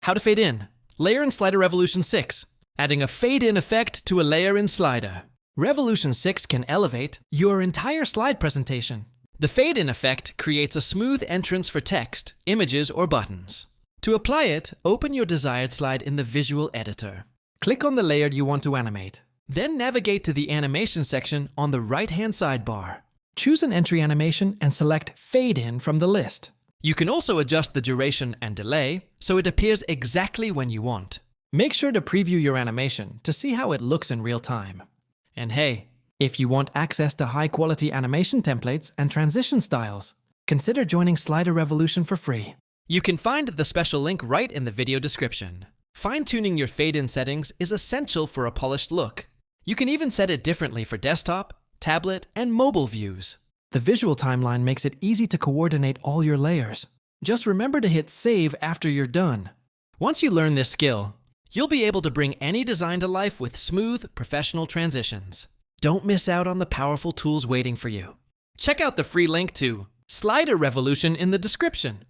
How to fade in. Layer in Slider Revolution 6. Adding a fade-in effect to a layer in Slider. Revolution 6 can elevate your entire slide presentation. The fade-in effect creates a smooth entrance for text, images, or buttons. To apply it, open your desired slide in the Visual Editor. Click on the layer you want to animate. Then navigate to the Animation section on the right-hand sidebar. Choose an entry animation and select Fade In from the list. You can also adjust the duration and delay so it appears exactly when you want. Make sure to preview your animation to see how it looks in real time. And hey, if you want access to high-quality animation templates and transition styles, consider joining Slider Revolution for free. You can find the special link right in the video description. Fine-tuning your fade-in settings is essential for a polished look. You can even set it differently for desktop, tablet, and mobile views. The visual timeline makes it easy to coordinate all your layers. Just remember to hit save after you're done. Once you learn this skill, you'll be able to bring any design to life with smooth, professional transitions. Don't miss out on the powerful tools waiting for you. Check out the free link to Slider Revolution in the description.